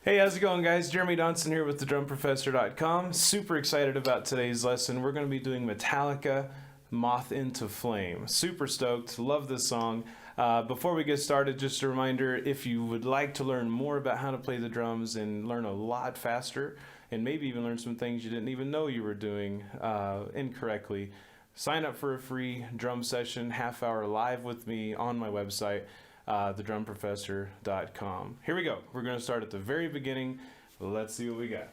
Hey, how's it going, guys? Jeremy Donson here with thedrumprofessor.com. Super excited about today's lesson. We're going to be doing Metallica Moth Into Flame. Super stoked. Love this song. Before we get started, just a reminder, if you would like to learn more about how to play the drums and learn a lot faster, and maybe even learn some things you didn't even know you were doing incorrectly, sign up for a free drum session, half-hour live with me on my website, thedrumprofessor.com. Here we go. We're going to start at the very beginning. Let's see what we got.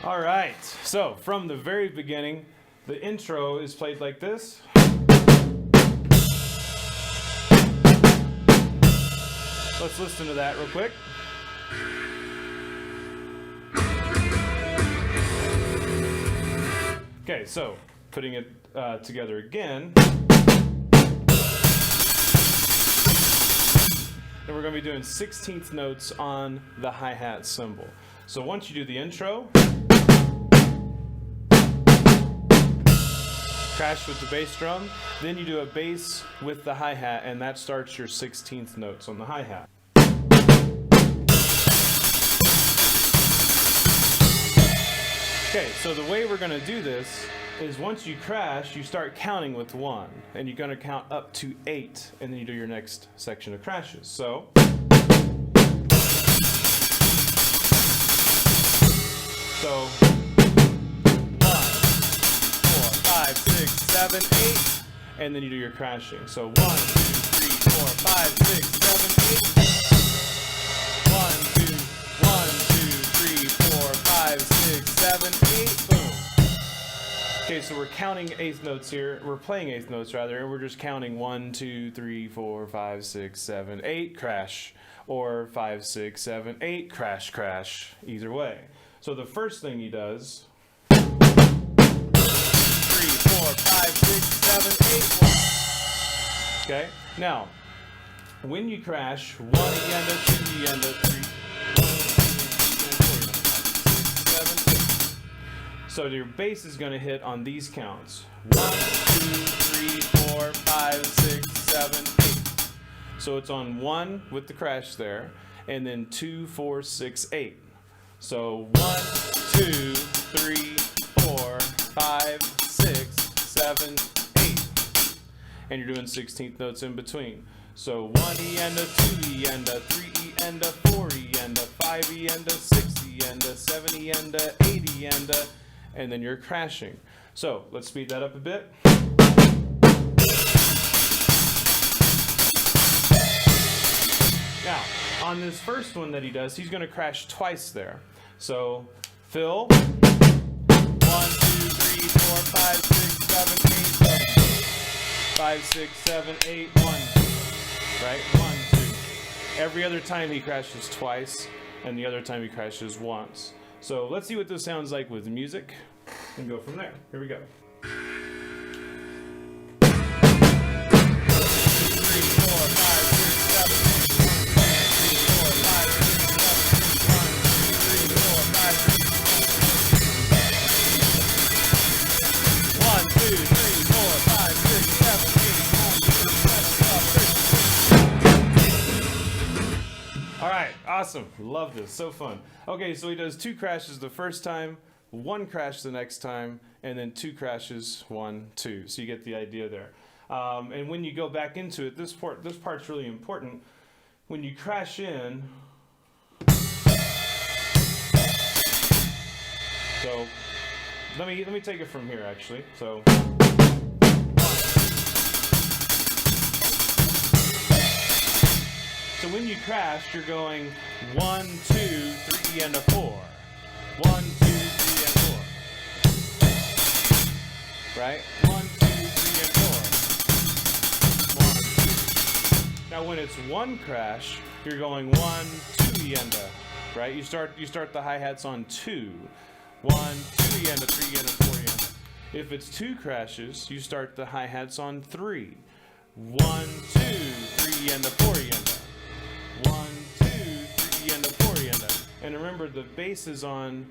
All right, so from the very beginning, the intro is played like this. Let's listen to that real quick. Okay, so putting it together again. And we're going to be doing 16th notes on the hi-hat cymbal. So once you do the intro, crash with the bass drum, then you do a bass with the hi-hat, and that starts your 16th notes on the hi-hat. Okay, so the way we're going to do this is once you crash, you start counting with 1, and you're going to count up to 8, and then you do your next section of crashes. So 5, 6, 7, 8, and then you do your crashing. So 1, 2, 3, 4, 5, 6, 7, 8. 1, 2, 4, 5, 6, 7, 8. Boom. Okay, so we're counting eighth notes here. We're playing eighth notes rather, and we're just counting 1, 2, 3, 4, 5, 6, 7, 8, crash, or 5, 6, 7, 8, crash, crash. Either way. So the first thing he does. 3, 4, 5, 6, 7, 8, 1. Okay? Now, when you crash, 1 enda, 2 enda, 3, 4, 7, 8. So your bass is going to hit on these counts. 1, 2, 3, 4, 5, 6, 7, 8. So it's on 1 with the crash there, and then 2, 4, 6, 8. So 1, 2, 3, 4, 5, 6, 7, 8. And you're doing 16th notes in between. So 1 E enda, 2 E enda, 3 E enda, 4 E enda, 5 E enda, 6 E enda, 7 E enda, 8 E enda, and then you're crashing. So let's speed that up a bit. Now, on this first one that he does, he's going to crash twice there. So fill 1, 2, 3, 4, 5, 6, 7, 8, 5, 6, 7, 8, 1, 2. Right? 1, 2. Every other time he crashes twice, and the other time he crashes once. So let's see what this sounds like with music, and go from there. Here we go. 3, 4, 5, 6, 7, 8. All right, awesome. Love this. So fun. Okay, so he does 2 crashes the first time, 1 crash the next time, and then 2 crashes, 1, 2. So you get the idea there. And when you go back into it, this part's really important. When you crash in, so let me take it from here actually. So. So when you crash, you're going 1, 2, 3, and a 4. 1, 2, 3, and 4. Right? 1, 2, 3, and 4. 1, 2. Now when it's one crash, you're going 1, 2, yenda. Right? You start the hi-hats on 2. 1, 2, yenda, 3, yenda, 4, yenda. If it's two crashes, you start the hi-hats on 3. 1, 2, 3, yenda, 4, yenda. 1, 2, 3, yenda, 4, yenda. And remember, the bass is on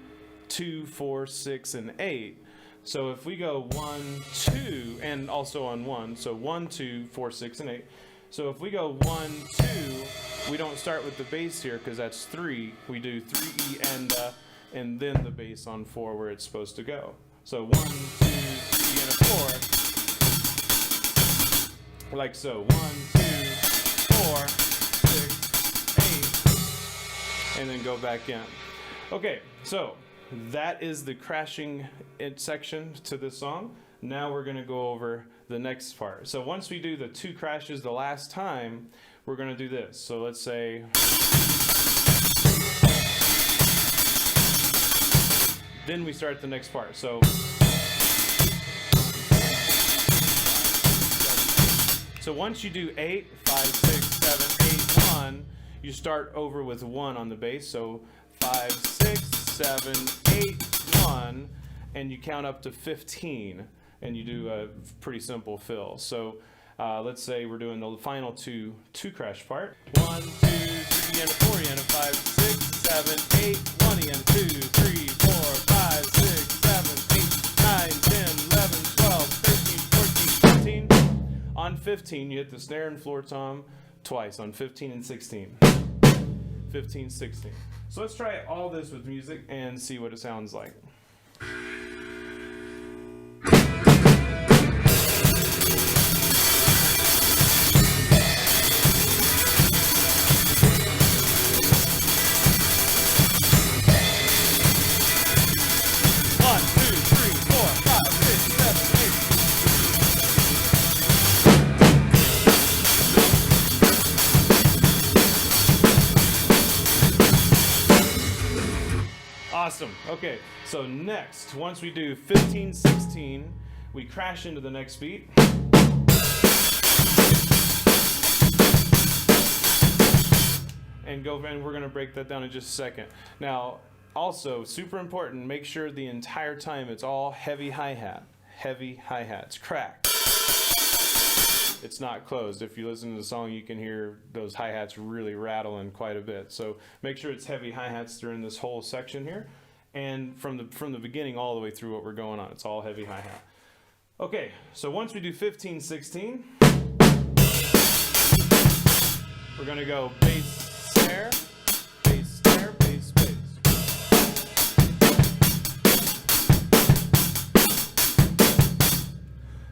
2, 4, 6, and 8. So if we go 1, 2, and also on 1, so 1, 2, 4, 6, and 8. So if we go 1, 2, we don't start with the bass here because that's 3. We do 3 and then the bass on 4 where it's supposed to go. So 1, 2, 3, and a 4. Like so. 1, 2, 4, 6, 8. And then go back in. Okay, so that is the crashing section to this song. Now we're going to go over the next part. So once we do the 2 crashes the last time, we're going to do this. So let's say, then we start the next part. So once you do 8, 5, 6, 7, 8, 1, you start over with 1 on the bass. So 5, 6, 7, 8, 1, and you count up to 15, and you do a pretty simple fill. So let's say we're doing the final two crash part. 1, 2, 3, and a 4, and a 5, 6, 7, 8, 1, and 2, 3, 4, 5, 6, 7, 8, 9, 10, 11, 12, 13, 14, 15. On 15, you hit the snare and floor tom twice on 15 and 16. 15, 16. So let's try all this with music and see what it sounds like. Awesome. Okay, so next, once we do 15, 16, we crash into the next beat. And we're going to break that down in just a second. Now, also, super important, make sure the entire time it's all heavy hi-hat. Heavy hi-hats. Crack. It's not closed. If you listen to the song, you can hear those hi-hats really rattling quite a bit. So make sure it's heavy hi-hats during this whole section here. And from the beginning all the way through what we're going on, it's all heavy hi-hat. Okay, so once we do 15, 16, we're going to go bass, snare, bass, snare, bass, bass.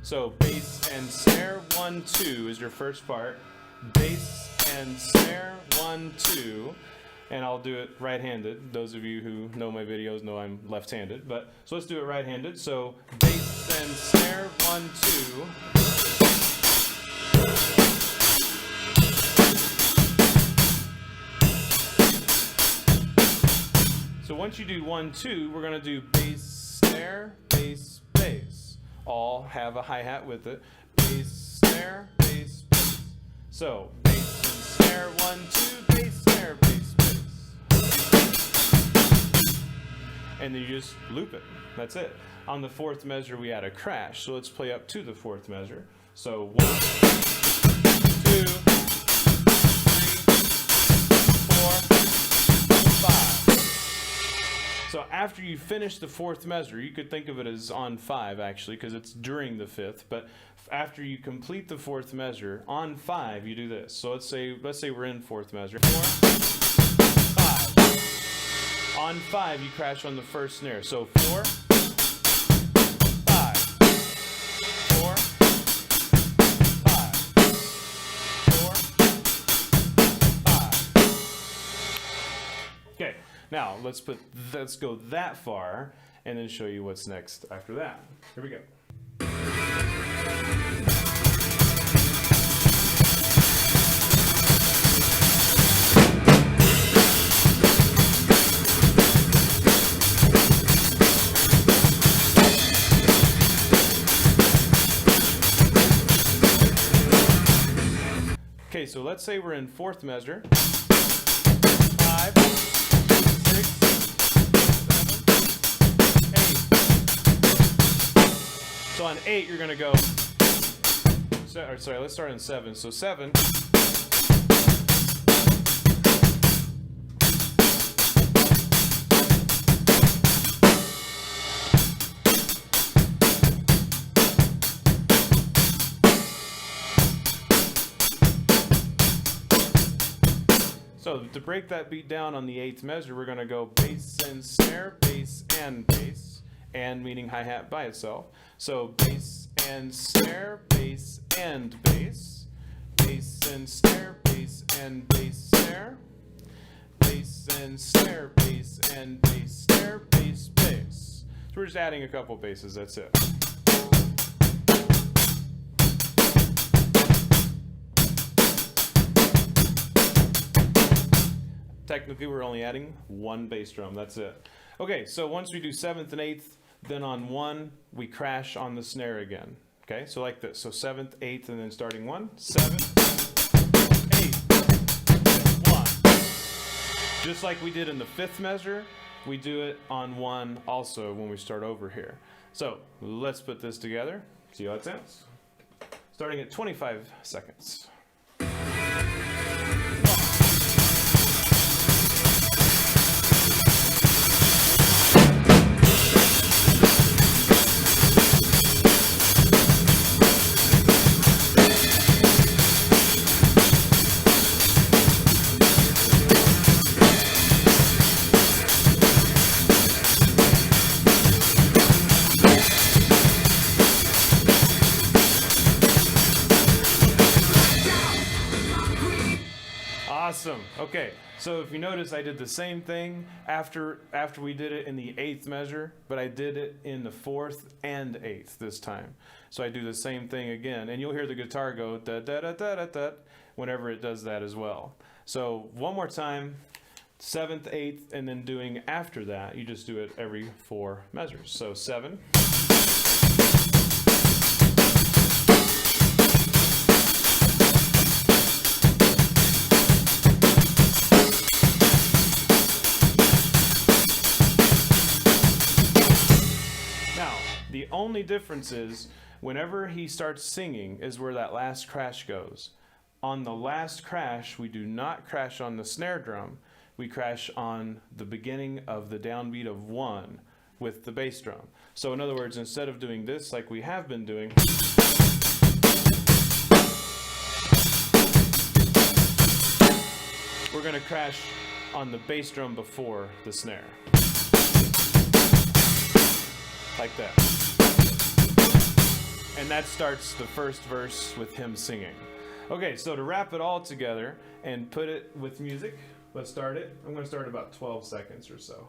So bass and snare, 1, 2 is your first part. Bass and snare, 1, 2. And I'll do it right-handed. Those of you who know my videos know I'm left-handed. But so let's do it right-handed. So bass and snare, 1, 2. So once you do 1, 2, we're going to do bass, snare, bass, bass. All have a hi-hat with it. Bass, snare, bass, bass. So bass and snare, 1, 2, bass, snare, bass, bass. And then you just loop it. That's it. On the 4th measure, we add a crash. So let's play up to the 4th measure. So 1, 2, 3, 4, 5. So after you finish the 4th measure, you could think of it as on 5 actually, because it's during the 5th. But after you complete the 4th measure, on 5 you do this. So let's say we're in 4th measure. 4, 5. On 5 you crash on the first snare. So 4, 5, 4, 5, 4, 5. Okay, now let's go that far and then show you what's next after that. Here we go. so let's say we're in fourth measure. 5, 6, 7, 8. So on 8, you're going to go, sorry, let's start on 7. So 7. So to break that beat down on the 8th measure, we're going to go bass and snare, bass, and meaning hi-hat by itself. So bass and snare, bass and bass, bass and snare, bass and bass snare, bass and snare, bass and bass snare, bass, bass. So we're just adding a couple basses, that's it. Technically, we're only adding one bass drum. That's it. Okay, so once we do 7th and 8th, then on 1, we crash on the snare again. Okay, so like this. So 7th, 8th, and then starting 1, 7, 8, 1. Just like we did in the 5th measure, we do it on 1 also when we start over here. So let's put this together, see how it sounds. Starting at 25 seconds. Awesome. Okay, so if you notice, I did the same thing after we did it in the 8th measure, but I did it in the 4th and 8th this time. So I do the same thing again, and you'll hear the guitar go da da da da da da whenever it does that as well. So one more time, 7th, 8th, and then doing after that, you just do it every 4 measures. So 7. The only difference is whenever he starts singing is where that last crash goes. On the last crash, we do not crash on the snare drum. We crash on the beginning of the downbeat of 1 with the bass drum. So in other words, instead of doing this like we have been doing, we're going to crash on the bass drum before the snare. Like that. And that starts the first verse with him singing. Okay, so to wrap it all together and put it with music, let's start it. I'm going to start about 12 seconds or so.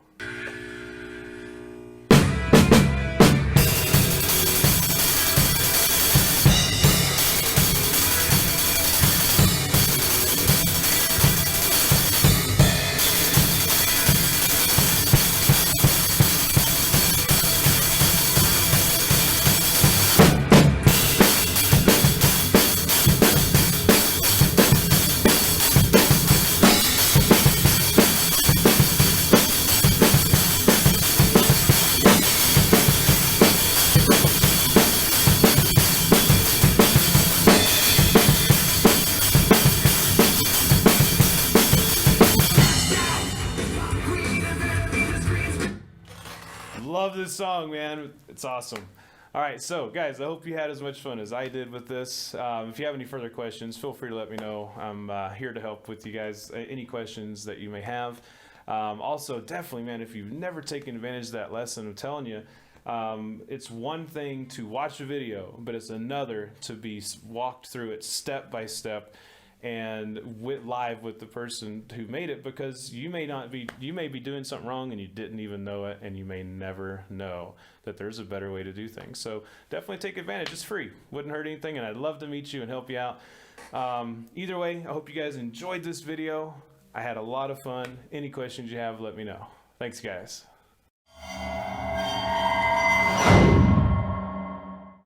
Love this song, man. It's awesome. All right, so guys, I hope you had as much fun as I did with this. If you have any further questions, feel free to let me know. I'm here to help with you guys. Any questions that you may have. Also, definitely, man, if you've never taken advantage of that lesson, I'm telling you, it's one thing to watch a video, but it's another to be walked through it step by step and live with the person who made it, because you may be doing something wrong and you didn't even know it, and you may never know that there's a better way to do things. So definitely take advantage. It's free, wouldn't hurt anything, and I'd love to meet you and help you out. Either way, I hope you guys enjoyed this video. I had a lot of fun. Any questions you have, let me know. Thanks, guys.